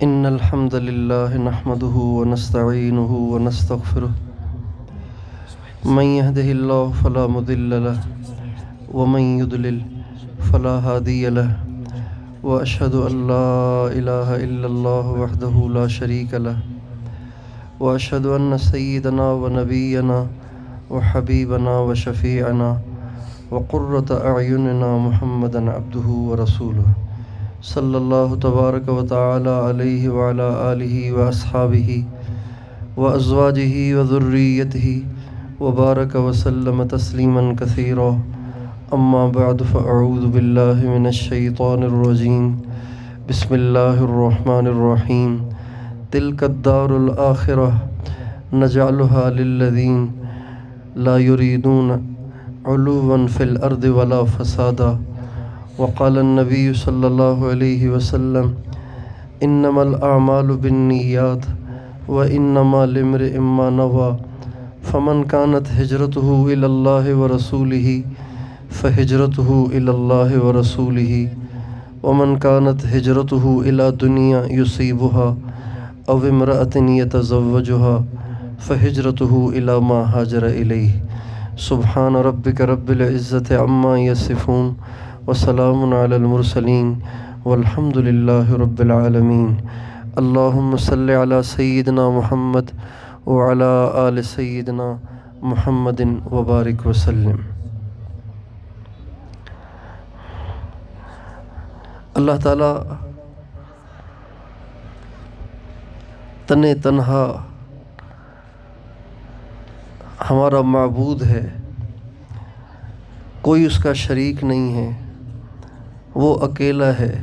إن الحمد لله نحمده ونستعينه ونستغفره من يهده الله فلا مضل له ومن يضلل فلا هادي له وأشهد أن لا إله إلا الله وحده لا شريك له وأشهد أن سيدنا ونبينا وحبيبنا وشفيعنا وقرة أعيننا محمدا عبده ورسوله صلی اللہ تبارک و تعالی علیہ وعلی آلہ واصحابہ وازواجہ وذریتہ وبارک وسلم تسلیما کثیرا اما بعد فاعوذ باللہ من الشیطان الرجیم بسم اللہ الرحمن الرحیم تلک الدار الآخرہ نجعلها للذین لا یریدون علوا فی الارض ولا فسادا وقال النبی صلی اللہ علیہ وسلم انما الاعمال بالنیات وانما لامرئ ما نوى فمن كانت هجرته الى الله ورسوله فهجرته الى الله ورسوله ومن كانت هجرته الى دنيا يصيبها او امرأة يتزوجها فهجرته الى ما هاجر اليه سبحان ربك رب العزة عما يصفون وسلام علی المرسلین والحمد للہ رب العالمین اللہم صلی علی سیدنا محمد وعلی آل سیدنا محمد وبارک وسلم۔ اللہ تعالیٰ تنہا ہمارا معبود ہے، کوئی اس کا شریک نہیں ہے، وہ اکیلا ہے،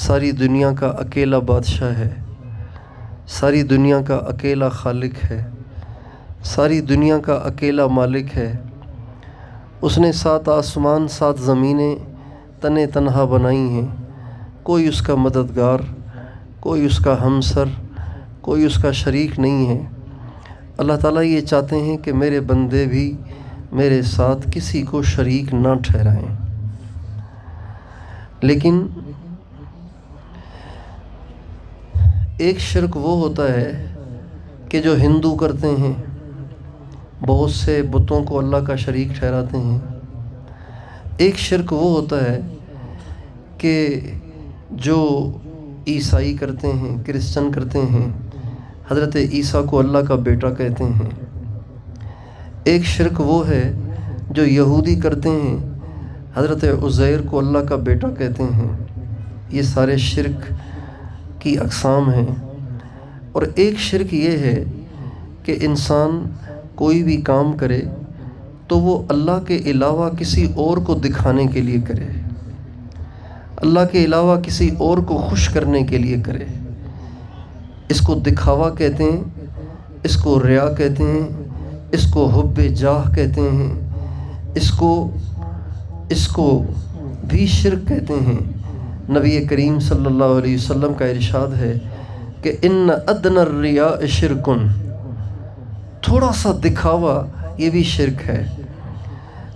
ساری دنیا کا اکیلا بادشاہ ہے، ساری دنیا کا اکیلا خالق ہے، ساری دنیا کا اکیلا مالک ہے۔ اس نے 7 آسمان 7 زمینیں تنہا بنائی ہیں، کوئی اس کا مددگار، کوئی اس کا ہمسر، کوئی اس کا شریک نہیں ہے۔ اللہ تعالیٰ یہ چاہتے ہیں کہ میرے بندے بھی میرے ساتھ کسی کو شریک نہ ٹھہرائیں، لیکن ایک شرک وہ ہوتا ہے کہ جو ہندو کرتے ہیں، بہت سے بتوں کو اللہ کا شریک ٹھہراتے ہیں۔ ایک شرک وہ ہوتا ہے کہ جو عیسائی کرتے ہیں، کرسچن کرتے ہیں، حضرت عیسیٰ کو اللہ کا بیٹا کہتے ہیں۔ ایک شرک وہ ہے جو یہودی کرتے ہیں، حضرت عزیر کو اللہ کا بیٹا کہتے ہیں۔ یہ سارے شرک کی اقسام ہیں۔ اور ایک شرک یہ ہے کہ انسان کوئی بھی کام کرے تو وہ اللہ کے علاوہ کسی اور کو دکھانے کے لیے کرے، اللہ کے علاوہ کسی اور کو خوش کرنے کے لیے کرے۔ اس کو دکھاوا کہتے ہیں، اس کو ریا کہتے ہیں، اس کو حب جاہ کہتے ہیں، اس کو بھی شرک کہتے ہیں۔ نبی کریم صلی اللہ علیہ وسلم کا ارشاد ہے کہ ان ادنی الریاء شرک، تھوڑا سا دکھاوا یہ بھی شرک ہے۔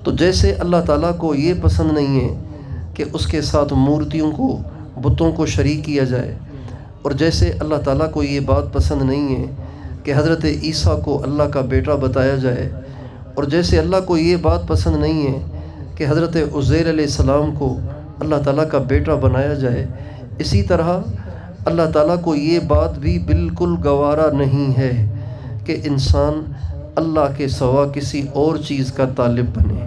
تو جیسے اللہ تعالیٰ کو یہ پسند نہیں ہے کہ اس کے ساتھ مورتیوں کو، بتوں کو شریک کیا جائے، اور جیسے اللہ تعالیٰ کو یہ بات پسند نہیں ہے کہ حضرت عیسیٰ کو اللہ کا بیٹا بتایا جائے، اور جیسے اللہ کو یہ بات پسند نہیں ہے کہ حضرت عزیر علیہ السلام کو اللہ تعالیٰ کا بیٹا بنایا جائے، اسی طرح اللہ تعالیٰ کو یہ بات بھی بالکل گوارا نہیں ہے کہ انسان اللہ کے سوا کسی اور چیز کا طالب بنے،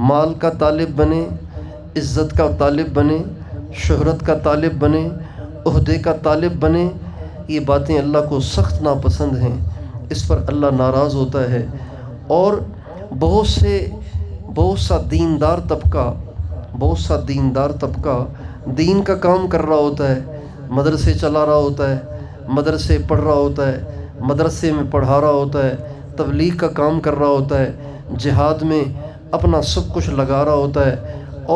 مال کا طالب بنے، عزت کا طالب بنے، شہرت کا طالب بنے، عہدے کا طالب بنے۔ یہ باتیں اللہ کو سخت ناپسند ہیں، اس پر اللہ ناراض ہوتا ہے۔ اور بہت سا دیندار طبقہ دین کا کام کر رہا ہوتا ہے، مدرسے چلا رہا ہوتا ہے، مدرسے پڑھ رہا ہوتا ہے، مدرسے میں پڑھا رہا ہوتا ہے، تبلیغ کا کام کر رہا ہوتا ہے، جہاد میں اپنا سب کچھ لگا رہا ہوتا ہے،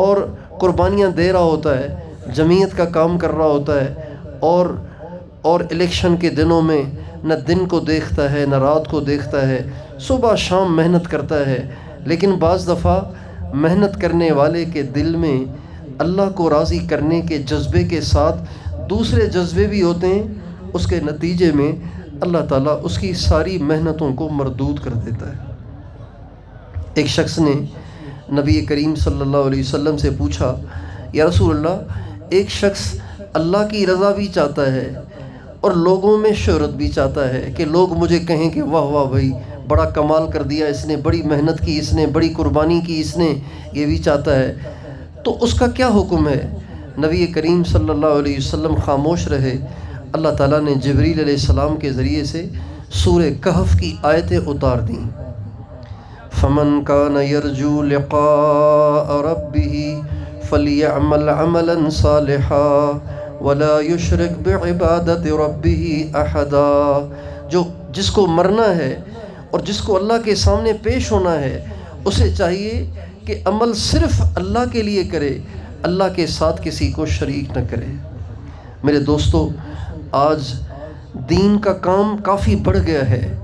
اور قربانیاں دے رہا ہوتا ہے، جمعیت کا کام کر رہا ہوتا ہے، اور الیکشن کے دنوں میں نہ دن کو دیکھتا ہے نہ رات کو دیکھتا ہے، صبح شام محنت کرتا ہے، لیکن بعض دفعہ محنت کرنے والے کے دل میں اللہ کو راضی کرنے کے جذبے کے ساتھ دوسرے جذبے بھی ہوتے ہیں، اس کے نتیجے میں اللہ تعالیٰ اس کی ساری محنتوں کو مردود کر دیتا ہے۔ ایک شخص نے نبی کریم صلی اللہ علیہ وسلم سے پوچھا، یا رسول اللہ، ایک شخص اللہ کی رضا بھی چاہتا ہے اور لوگوں میں شہرت بھی چاہتا ہے کہ لوگ مجھے کہیں کہ واہ واہ بھائی، بڑا کمال کر دیا اس نے، بڑی محنت کی اس نے، بڑی قربانی کی اس نے، یہ بھی چاہتا ہے، تو اس کا کیا حکم ہے؟ نبی کریم صلی اللہ علیہ وسلم خاموش رہے۔ اللہ تعالیٰ نے جبریل علیہ السلام کے ذریعے سے سورہ کہف کی آیتیں اتار دیں۔ فَمَنْ كَانَ يَرْجُو لِقَاءَ رَبِّهِ فَلْيَعْمَلْ عَمَلًا صَالِحًا وَلَا يُشْرِكْ بِعِبَادَةِ رَبِّهِ أَحَدًا۔ جس کو مرنا ہے اور جس کو اللہ کے سامنے پیش ہونا ہے، اسے چاہیے کہ عمل صرف اللہ کے لیے کرے، اللہ کے ساتھ کسی کو شریک نہ کرے۔ میرے دوستو، آج دین کا کام کافی بڑھ گیا ہے،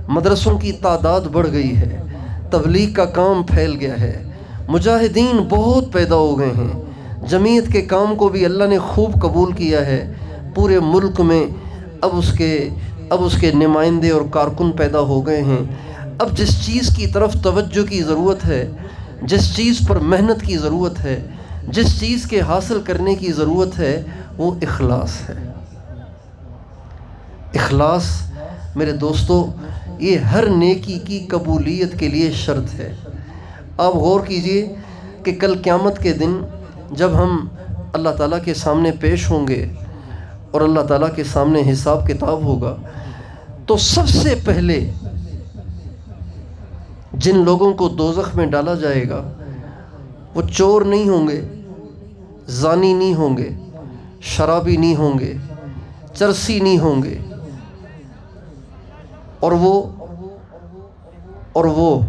مدرسوں کی تعداد بڑھ گئی ہے، تبلیغ کا کام پھیل گیا ہے، مجاہدین بہت پیدا ہو گئے ہیں، جمعیت کے کام کو بھی اللہ نے خوب قبول کیا ہے، پورے ملک میں اب اس کے نمائندے اور کارکن پیدا ہو گئے ہیں۔ اب جس چیز کی طرف توجہ کی ضرورت ہے، جس چیز پر محنت کی ضرورت ہے، جس چیز کے حاصل کرنے کی ضرورت ہے، وہ اخلاص ہے۔ اخلاص میرے دوستو، یہ ہر نیکی کی قبولیت کے لیے شرط ہے۔ آپ غور کیجئے کہ کل قیامت کے دن جب ہم اللہ تعالیٰ کے سامنے پیش ہوں گے اور اللہ تعالیٰ کے سامنے حساب کتاب ہوگا، تو سب سے پہلے جن لوگوں کو دوزخ میں ڈالا جائے گا وہ چور نہیں ہوں گے، زانی نہیں ہوں گے، شرابی نہیں ہوں گے، چرسی نہیں ہوں گے، اور وہ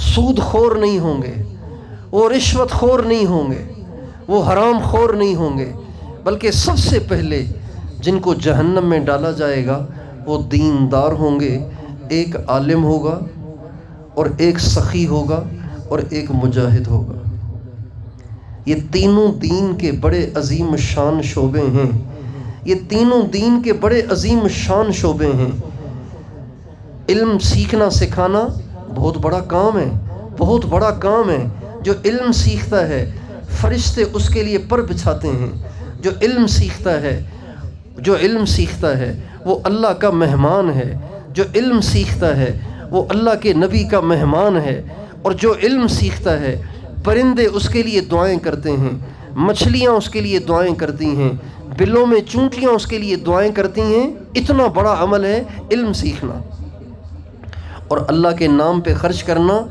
سود خور نہیں ہوں گے، وہ رشوت خور نہیں ہوں گے، وہ حرام خور نہیں ہوں گے، بلکہ سب سے پہلے جن کو جہنم میں ڈالا جائے گا وہ دیندار ہوں گے۔ ایک عالم ہوگا اور ایک سخی ہوگا اور ایک مجاہد ہوگا۔ یہ تینوں دین کے بڑے عظیم شان شعبے ہیں، یہ تینوں دین کے بڑے عظیم شان شعبے ہیں۔ علم سیکھنا سکھانا بہت بڑا کام ہے، بہت بڑا کام ہے۔ جو علم سیکھتا ہے فرشتے اس کے لیے پر بچھاتے ہیں۔ جو علم سیکھتا ہے وہ اللہ کا مہمان ہے، جو علم سیکھتا ہے وہ اللہ کے نبی کا مہمان ہے، اور جو علم سیکھتا ہے پرندے اس کے لیے دعائیں کرتے ہیں، مچھلیاں اس کے لیے دعائیں کرتی ہیں، بلوں میں چونٹیاں اس کے لیے دعائیں کرتی ہیں۔ اتنا بڑا عمل ہے علم سیکھنا، اور اللہ کے نام پہ خرچ کرنا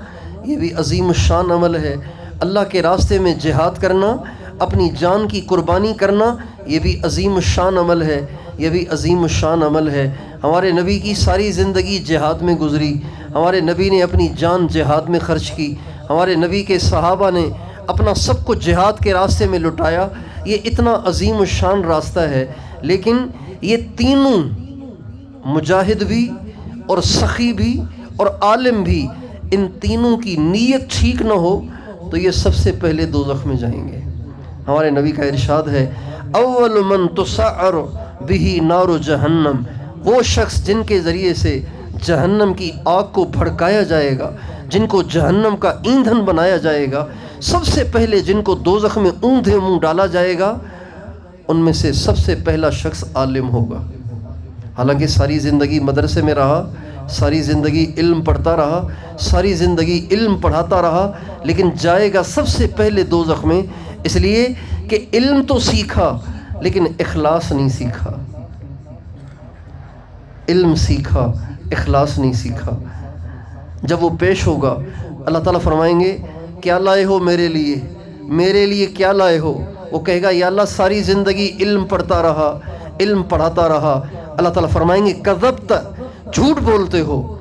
یہ بھی عظیم الشان عمل ہے۔ اللہ کے راستے میں جہاد کرنا، اپنی جان کی قربانی کرنا، یہ بھی عظیم الشان عمل ہے، یہ بھی عظیم الشان عمل ہے۔ ہمارے نبی کی ساری زندگی جہاد میں گزری، ہمارے نبی نے اپنی جان جہاد میں خرچ کی، ہمارے نبی کے صحابہ نے اپنا سب کچھ جہاد کے راستے میں لٹایا۔ یہ اتنا عظیم الشان راستہ ہے، لیکن یہ تینوں، مجاہد بھی اور سخی بھی اور عالم بھی، ان تینوں کی نیت ٹھیک نہ ہو تو یہ سب سے پہلے دوزخ میں جائیں گے۔ ہمارے نبی کا ارشاد ہے، اول من تسعر بہ نار جہنم، وہ شخص جن کے ذریعے سے جہنم کی آگ کو بھڑکایا جائے گا، جن کو جہنم کا ایندھن بنایا جائے گا، سب سے پہلے جن کو دوزخ میں اوندھے منہ ڈالا جائے گا، ان میں سے سب سے پہلا شخص عالم ہوگا۔ حالانکہ ساری زندگی مدرسے میں رہا، ساری زندگی علم پڑھتا رہا، ساری زندگی علم پڑھاتا رہا، لیکن جائے گا سب سے پہلے دوزخ میں، اس لیے کہ علم تو سیکھا لیکن اخلاص نہیں سیکھا۔ علم سیکھا، اخلاص نہیں سیکھا۔ جب وہ پیش ہوگا اللہ تعالیٰ فرمائیں گے، کیا لائے ہو میرے لیے، میرے لیے کیا لائے ہو؟ وہ کہے گا، یا اللہ ساری زندگی علم پڑھتا رہا، علم پڑھاتا رہا۔ اللہ تعالیٰ فرمائیں گے، کذبت، جھوٹ بولتے ہو،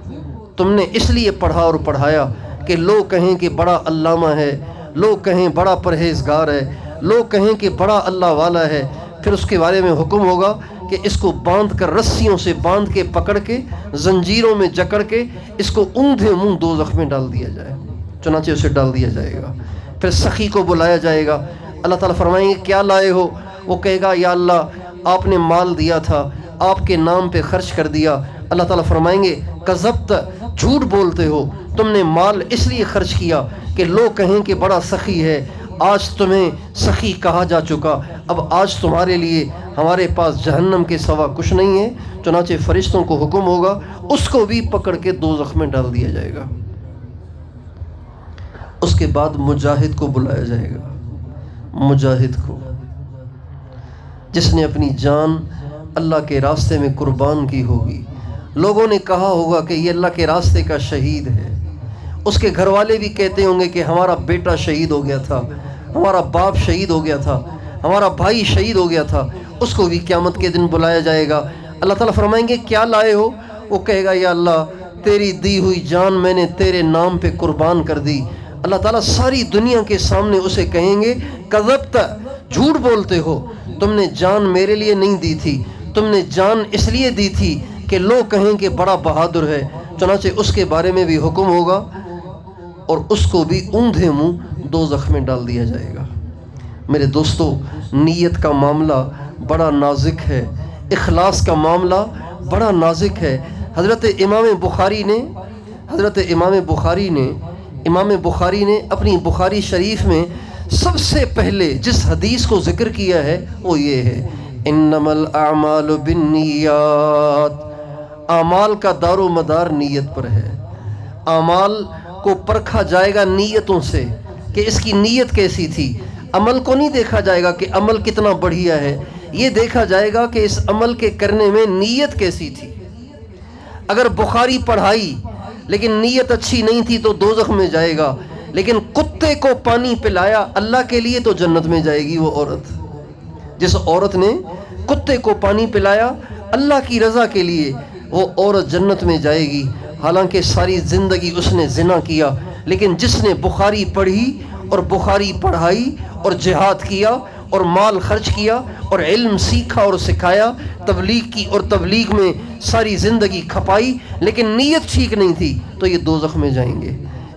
تم نے اس لیے پڑھا اور پڑھایا کہ لوگ کہیں کہ بڑا علامہ ہے، لوگ کہیں بڑا پرہیزگار ہے، لوگ کہیں کہ بڑا اللہ والا ہے۔ پھر اس کے بارے میں حکم ہوگا کہ اس کو باندھ کر، رسیوں سے باندھ کے، پکڑ کے، زنجیروں میں جکڑ کے اس کو اوندھے منہ دوزخ میں ڈال دیا جائے۔ چنانچہ اسے ڈال دیا جائے گا۔ پھر سخی کو بلایا جائے گا، اللہ تعالیٰ فرمائیں گے، کیا لائے ہو؟ وہ کہے گا، یا اللہ آپ نے مال دیا تھا، آپ کے نام پہ خرچ کر دیا، اللہ تعالیٰ فرمائیں گے کذبت، جھوٹ بولتے ہو، تم نے مال اس لیے خرچ کیا کہ لوگ کہیں کہ بڑا سخی ہے، آج تمہیں سخی کہا جا چکا، اب آج تمہارے لیے ہمارے پاس جہنم کے سوا کچھ نہیں ہے۔ چنانچہ فرشتوں کو حکم ہوگا، اس کو بھی پکڑ کے دوزخ میں ڈال دیا جائے گا۔ اس کے بعد مجاہد کو بلایا جائے گا، مجاہد کو، جس نے اپنی جان اللہ کے راستے میں قربان کی ہوگی۔ لوگوں نے کہا ہوگا کہ یہ اللہ کے راستے کا شہید ہے، اس کے گھر والے بھی کہتے ہوں گے کہ ہمارا بیٹا شہید ہو گیا تھا، ہمارا باپ شہید ہو گیا تھا، ہمارا بھائی شہید ہو گیا تھا۔ اس کو بھی قیامت کے دن بلایا جائے گا۔ اللہ تعالیٰ فرمائیں گے کیا لائے ہو؟ وہ کہے گا یا اللہ تیری دی ہوئی جان میں نے تیرے نام پہ قربان کر دی۔ اللہ تعالیٰ ساری دنیا کے سامنے اسے کہیں گے کذبت، جھوٹ بولتے ہو، تم نے جان میرے لیے نہیں دی تھی، تم نے جان اس لیے دی تھی کہ لوگ کہیں کہ بڑا بہادر ہے۔ چنانچہ اس کے بارے میں بھی حکم ہوگا اور اس کو بھی اوندھے منہ دوزخ میں ڈال دیا جائے گا۔ میرے دوستو، نیت کا معاملہ بڑا نازک ہے، اخلاص کا معاملہ بڑا نازک ہے۔ حضرت امام بخاری نے اپنی بخاری شریف میں سب سے پہلے جس حدیث کو ذکر کیا ہے وہ یہ ہے، انما الاعمال بالنیات، اعمال کا دار و مدار نیت پر ہے۔ اعمال کو پرکھا جائے گا نیتوں سے کہ اس کی نیت کیسی تھی۔ عمل کو نہیں دیکھا جائے گا کہ عمل کتنا بڑھیا ہے، یہ دیکھا جائے گا کہ اس عمل کے کرنے میں نیت کیسی تھی۔ اگر بخاری پڑھائی لیکن نیت اچھی نہیں تھی تو دوزخ میں جائے گا، لیکن کتے کو پانی پلایا اللہ کے لیے تو جنت میں جائے گی وہ عورت۔ جس عورت نے کتے کو پانی پلایا اللہ کی رضا کے لیے، وہ عورت جنت میں جائے گی، حالانکہ ساری زندگی اس نے زنا کیا۔ لیکن جس نے بخاری پڑھی اور بخاری پڑھائی اور جہاد کیا اور مال خرچ کیا اور علم سیکھا اور سکھایا، تبلیغ کی اور تبلیغ میں ساری زندگی کھپائی، لیکن نیت ٹھیک نہیں تھی، تو یہ دوزخ میں جائیں گے۔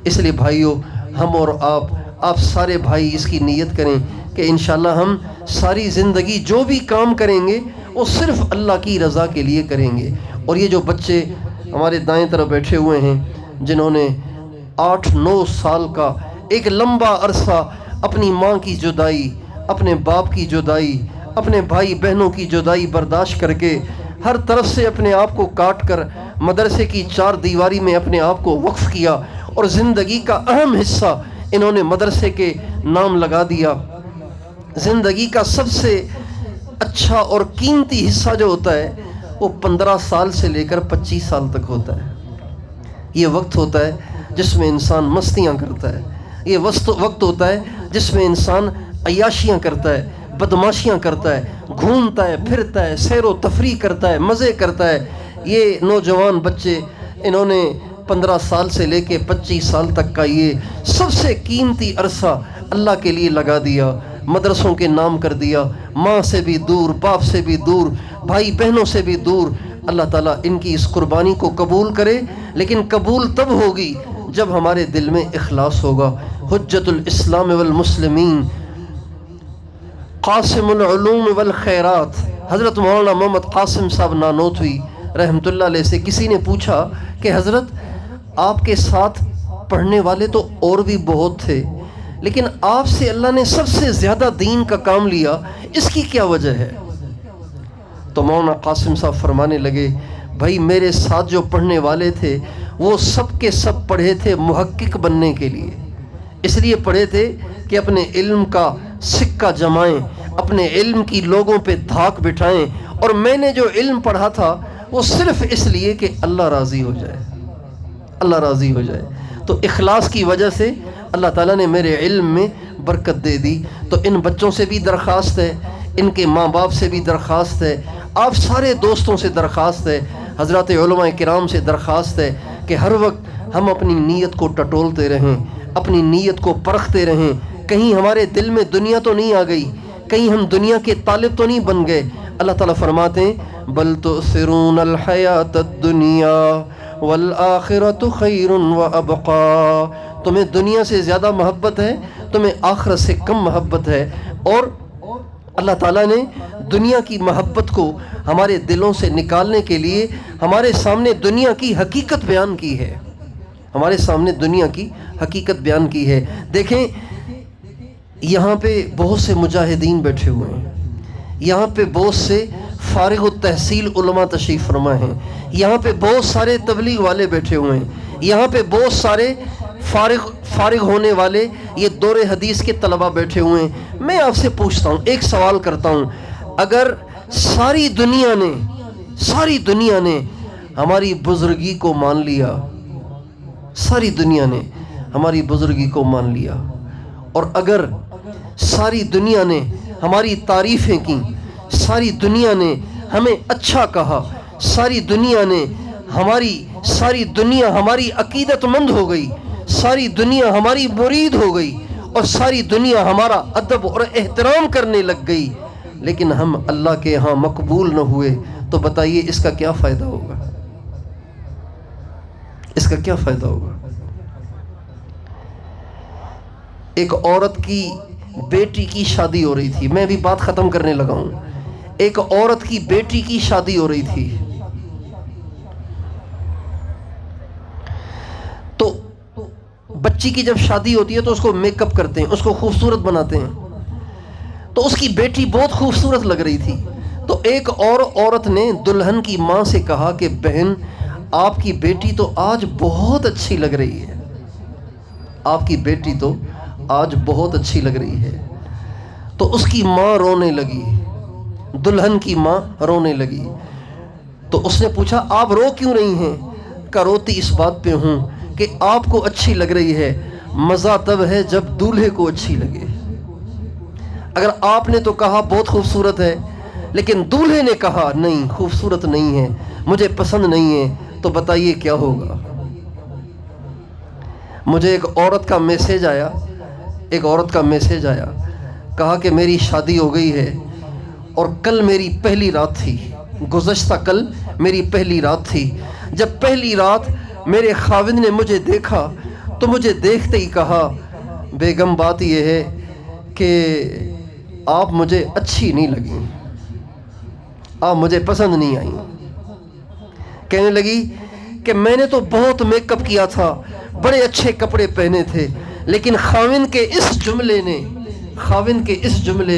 اس لیے بھائیو، ہم اور آپ سارے بھائی اس کی نیت کریں کہ انشاءاللہ ہم ساری زندگی جو بھی کام کریں گے وہ صرف اللہ کی رضا کے لیے کریں گے۔ اور یہ جو بچے ہمارے دائیں طرف بیٹھے ہوئے ہیں، جنہوں نے 8-9 سال کا ایک لمبا عرصہ اپنی ماں کی جدائی، اپنے باپ کی جدائی، اپنے بھائی بہنوں کی جدائی برداشت کر کے ہر طرف سے اپنے آپ کو کاٹ کر مدرسے کی 4 دیواری میں اپنے آپ کو وقف کیا، اور زندگی کا اہم حصہ انہوں نے مدرسے کے نام لگا دیا۔ زندگی کا سب سے اچھا اور قیمتی حصہ جو ہوتا ہے وہ 15 سال سے لے کر 25 سال تک ہوتا ہے۔ یہ وقت ہوتا ہے جس میں انسان مستیاں کرتا ہے، یہ وقت ہوتا ہے جس میں انسان عیاشیاں کرتا ہے، بدماشیاں کرتا ہے، گھومتا ہے پھرتا ہے، سیر و تفریح کرتا ہے، مزے کرتا ہے۔ یہ نوجوان بچے انہوں نے 15 سال سے لے کے 25 سال تک کا یہ سب سے قیمتی عرصہ اللہ کے لیے لگا دیا، مدرسوں کے نام کر دیا، ماں سے بھی دور، باپ سے بھی دور، بھائی بہنوں سے بھی دور۔ اللہ تعالیٰ ان کی اس قربانی کو قبول کرے، لیکن قبول تب ہوگی جب ہمارے دل میں اخلاص ہوگا۔ حجت الاسلام والمسلمین، قاسم العلوم والخیرات، حضرت مولانا محمد قاسم صاحب نانوتوی رحمۃ اللہ علیہ سے کسی نے پوچھا کہ حضرت آپ کے ساتھ پڑھنے والے تو اور بھی بہت تھے، لیکن آپ سے اللہ نے سب سے زیادہ دین کا کام لیا، اس کی کیا وجہ ہے؟ تو مولانا قاسم صاحب فرمانے لگے، بھائی میرے ساتھ جو پڑھنے والے تھے وہ سب کے سب پڑھے تھے محقق بننے کے لیے، اس لیے پڑھے تھے کہ اپنے علم کا سکہ جمائیں، اپنے علم کی لوگوں پہ دھاک بٹھائیں، اور میں نے جو علم پڑھا تھا وہ صرف اس لیے کہ اللہ راضی ہو جائے، اللہ راضی ہو جائے۔ تو اخلاص کی وجہ سے اللہ تعالیٰ نے میرے علم میں برکت دے دی۔ تو ان بچوں سے بھی درخواست ہے، ان کے ماں باپ سے بھی درخواست ہے، آپ سارے دوستوں سے درخواست ہے، حضرات علماء کرام سے درخواست ہے کہ ہر وقت ہم اپنی نیت کو ٹٹولتے رہیں، اپنی نیت کو پرکھتے رہیں، کہیں ہمارے دل میں دنیا تو نہیں آ گئی، کہیں ہم دنیا کے طالب تو نہیں بن گئے۔ اللہ تعالیٰ فرماتے ہیں بل تؤثرون الحیات الدنیا والآخرۃ خیر وابقا، تمہیں دنیا سے زیادہ محبت ہے، تمہیں آخرت سے کم محبت ہے، اور اللہ تعالیٰ نے دنیا کی محبت کو ہمارے دلوں سے نکالنے کے لیے ہمارے سامنے دنیا کی حقیقت بیان کی ہے، ہمارے سامنے دنیا کی حقیقت بیان کی ہے۔ دیکھیں یہاں پہ بہت سے مجاہدین بیٹھے ہوئے ہیں، یہاں پہ بہت سے فارغ التحصیل علماء تشریف فرما ہیں، یہاں پہ بہت سارے تبلیغ والے بیٹھے ہوئے ہیں، یہاں پہ بہت سارے فارغ ہونے والے یہ دور حدیث کے طلباء بیٹھے ہوئے ہیں۔ میں آپ سے پوچھتا ہوں، ایک سوال کرتا ہوں، اگر ساری دنیا نے ہماری بزرگی کو مان لیا، ساری دنیا نے ہماری بزرگی کو مان لیا، اور اگر ساری دنیا نے ہماری تعریفیں کی، ساری دنیا نے ہمیں اچھا کہا، ساری دنیا ہماری عقیدت مند ہو گئی، ساری دنیا ہماری مرید ہو گئی، اور ساری دنیا ہمارا ادب اور احترام کرنے لگ گئی، لیکن ہم اللہ کے ہاں مقبول نہ ہوئے، تو بتائیے اس کا کیا فائدہ ہوگا؟ اس کا کیا فائدہ ہوگا؟ ایک عورت کی بیٹی کی شادی ہو رہی تھی، میں بھی بات ختم کرنے لگا ہوں۔ ایک عورت کی بیٹی کی شادی ہو رہی تھی، تو بچی کی جب شادی ہوتی ہے تو اس کو میک اپ کرتے ہیں، اس کو خوبصورت بناتے ہیں، تو اس کی بیٹی بہت خوبصورت لگ رہی تھی۔ تو ایک اور عورت نے دلہن کی ماں سے کہا کہ بہن، آپ کی بیٹی تو آج بہت اچھی لگ رہی ہے، آپ کی بیٹی تو آج بہت اچھی لگ رہی ہے۔ تو اس کی ماں رونے لگی، دلہن کی ماں رونے لگی۔ تو اس نے پوچھا آپ رو کیوں رہی ہیں؟ کہ روتی اس بات پہ ہوں کہ آپ کو اچھی لگ رہی ہے، مزہ تب ہے جب دولہے کو اچھی لگے۔ اگر آپ نے تو کہا بہت خوبصورت ہے، لیکن دولہے نے کہا نہیں خوبصورت نہیں ہے، مجھے پسند نہیں ہے، تو بتائیے کیا ہوگا؟ مجھے ایک عورت کا میسیج آیا، کہا کہ میری شادی ہو گئی ہے، اور کل میری پہلی رات تھی، گزشتہ کل میری پہلی رات تھی۔ جب پہلی رات میرے خاوند نے مجھے دیکھا تو مجھے دیکھتے ہی کہا بیگم بات یہ ہے کہ آپ مجھے اچھی نہیں لگیں، آپ مجھے پسند نہیں آئیں۔ کہنے لگی کہ میں نے تو بہت میک اپ کیا تھا، بڑے اچھے کپڑے پہنے تھے، لیکن خاوند کے اس جملے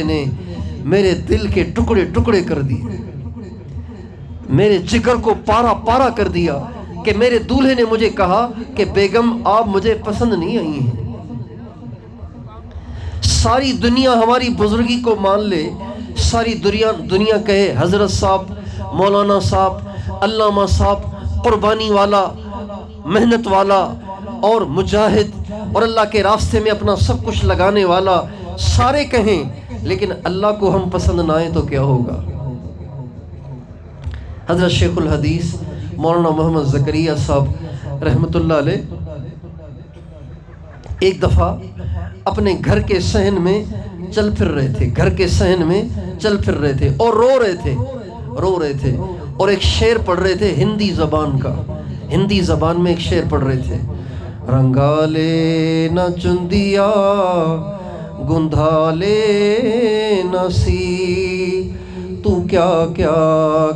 نے میرے دل کے ٹکڑے ٹکڑے کر دیے، میرے جگر کو پارا پارا کر دیا، کہ میرے دولہے نے مجھے کہا کہ بیگم آپ مجھے پسند نہیں آئی ہیں۔ ساری دنیا ہماری بزرگی کو مان لے، ساری دنیا کہے حضرت صاحب، مولانا صاحب، علامہ صاحب، قربانی والا، محنت والا اور مجاہد اور اللہ کے راستے میں اپنا سب کچھ لگانے والا، سارے کہیں، لیکن اللہ کو ہم پسند نہ آئیں تو کیا ہوگا؟ حضرت شیخ الحدیث مولانا محمد زکریا صاحب رحمۃ اللہ علیہ ایک دفعہ اپنے گھر کے صحن میں چل پھر رہے تھے اور رو رہے تھے اور ایک شعر پڑھ رہے تھے ہندی زبان میں ایک شعر پڑھ رہے تھے، رنگا لے نہ چندیا گندھا لے نہ سی، تو کیا کیا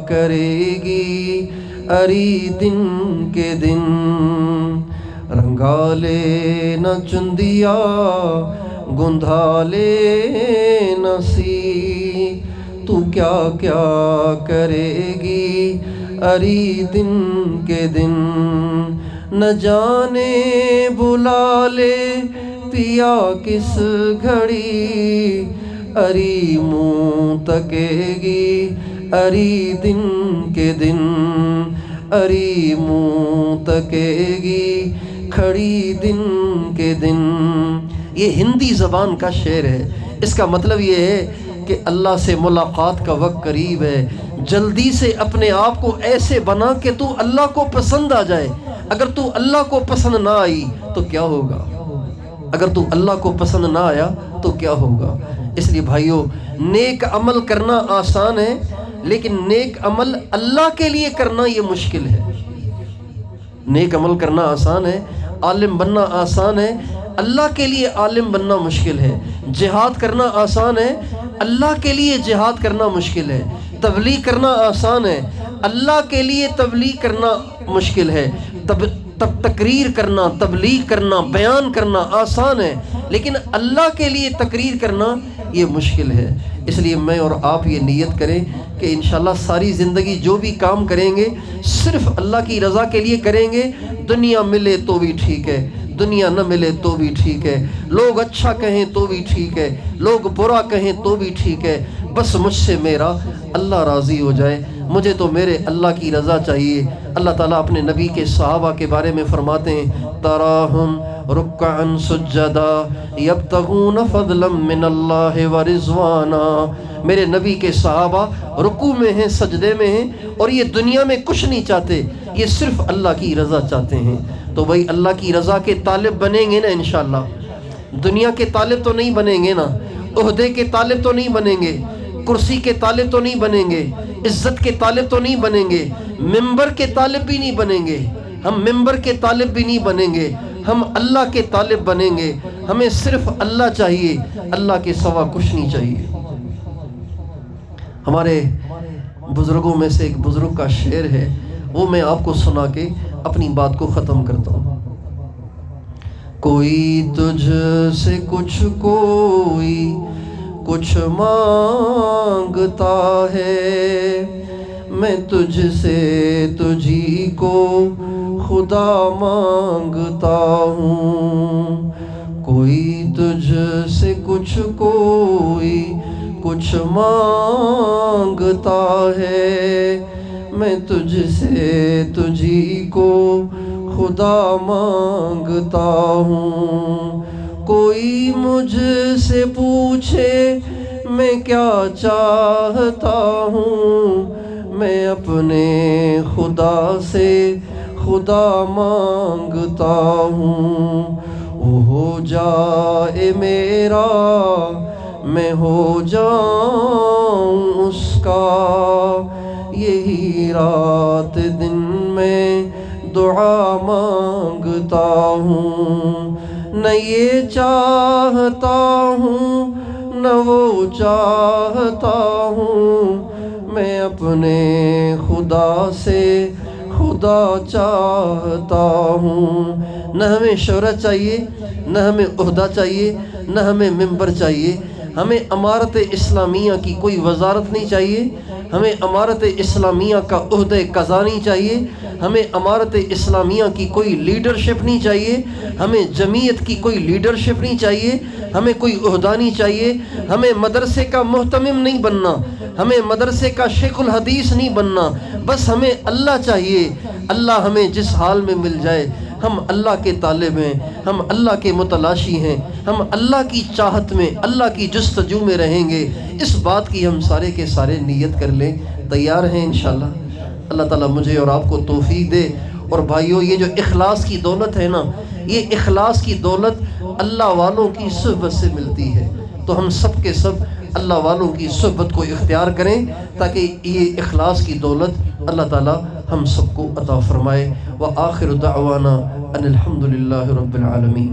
کرے گی اری دن کے دن، رنگا لے نہ چندیا گندھا لے نہ سی، تو کیا کیا کرے گی اری دن کے دن، نہ جانے بلا لے پیا کس گھڑی، اری منہ تکے گی اری دن کے دن، اری منہ تکے گی کھڑی دن کے دن۔ یہ ہندی زبان کا شعر ہے، اس کا مطلب یہ ہے کہ اللہ سے ملاقات کا وقت قریب ہے، جلدی سے اپنے آپ کو ایسے بنا کہ تو اللہ کو پسند آ جائے۔ اگر تو اللہ کو پسند نہ آئی تو کیا ہوگا؟ اگر تو اللہ کو پسند نہ آیا تو کیا ہوگا؟ اس لیے بھائیو، نیک عمل کرنا آسان ہے، لیکن نیک عمل اللہ کے لیے کرنا یہ مشکل ہے۔ نیک عمل کرنا آسان ہے، عالم بننا آسان ہے، اللہ کے لیے عالم بننا مشکل ہے، جہاد کرنا آسان ہے، اللہ کے لیے جہاد کرنا مشکل ہے، تبلیغ کرنا آسان ہے، اللہ کے لیے تبلیغ کرنا مشکل ہے، تقریر کرنا، تبلیغ کرنا، بیان کرنا آسان ہے، لیکن اللہ کے لیے تقریر کرنا یہ مشکل ہے۔ اس لیے میں اور آپ یہ نیت کریں کہ انشاءاللہ ساری زندگی جو بھی کام کریں گے صرف اللہ کی رضا کے لیے کریں گے۔ دنیا ملے تو بھی ٹھیک ہے، دنیا نہ ملے تو بھی ٹھیک ہے، لوگ اچھا کہیں تو بھی ٹھیک ہے، لوگ برا کہیں تو بھی ٹھیک ہے، بس مجھ سے میرا اللہ راضی ہو جائے، مجھے تو میرے اللہ کی رضا چاہیے۔ اللہ تعالیٰ اپنے نبی کے صحابہ کے بارے میں فرماتے ہیں تراہم رکعا سجدا یبتغون فضلا من اللہ ورضوانا، میرے نبی کے صحابہ رکوع میں ہیں، سجدے میں ہیں، اور یہ دنیا میں کچھ نہیں چاہتے، یہ صرف اللہ کی رضا چاہتے ہیں۔ تو بھائی اللہ کی رضا کے طالب بنیں گے نا انشاءاللہ، دنیا کے طالب تو نہیں بنیں گے نا، عہدے کے طالب تو نہیں بنیں گے، کرسی کے طالب تو نہیں بنیں گے، عزت کے طالب تو نہیں بنیں گے، ممبر کے طالب بھی نہیں بنیں گے، ہم ممبر کے طالب بھی نہیں بنیں گے، ہم اللہ کے طالب بنیں گے۔ ہمیں صرف اللہ چاہیے، اللہ کے سوا کچھ نہیں چاہیے۔ ہمارے بزرگوں میں سے ایک بزرگ کا شعر ہے، وہ میں آپ کو سنا کے اپنی بات کو ختم کرتا ہوں۔ کوئی تجھ سے کوئی کچھ مانگتا ہے، میں تجھ سے تجھی کو خدا مانگتا ہوں۔ کوئی تجھ سے کوئی کچھ مانگتا ہے، میں تجھ سے تجھی کو خدا مانگتا ہوں۔ کوئی مجھ سے پوچھے میں کیا چاہتا ہوں، میں اپنے خدا سے خدا مانگتا ہوں۔ وہ ہو جائے میرا، میں ہو جاؤں اس کا، یہی رات دن میں دعا مانگتا ہوں۔ نہ یہ چاہتا ہوں نہ وہ چاہتا ہوں، میں اپنے خدا سے خدا چاہتا ہوں۔ نہ ہمیں شہرت چاہیے، نہ ہمیں عہدہ چاہیے، نہ ہمیں ممبر چاہیے، ہمیں امارت اسلامیہ کی کوئی وزارت نہیں چاہیے، ہمیں امارت اسلامیہ کا عہدہ قضا نہیں چاہیے، ہمیں امارت اسلامیہ کی کوئی لیڈرشپ نہیں چاہیے، ہمیں جمعیت کی کوئی لیڈرشپ نہیں چاہیے، ہمیں کوئی عہدہ نہیں چاہیے، ہمیں مدرسے کا محتمم نہیں بننا، ہمیں مدرسے کا شیخ الحدیث نہیں بننا، بس ہمیں اللہ چاہیے۔ اللہ ہمیں جس حال میں مل جائے، ہم اللہ کے طالب ہیں، ہم اللہ کے متلاشی ہیں، ہم اللہ کی چاہت میں، اللہ کی جستجو میں رہیں گے۔ اس بات کی ہم سارے کے سارے نیت کر لیں، تیار ہیں انشاءاللہ؟ اللہ تعالیٰ مجھے اور آپ کو توفیق دے۔ اور بھائیو، یہ جو اخلاص کی دولت ہے نا، یہ اخلاص کی دولت اللہ والوں کی صحبت سے ملتی ہے، تو ہم سب کے سب اللہ والوں کی صحبت کو اختیار کریں تاکہ یہ اخلاص کی دولت اللہ تعالیٰ ہم سب کو عطا فرمائے۔ وآخر دعوانا ان الحمد للہ رب العالمین۔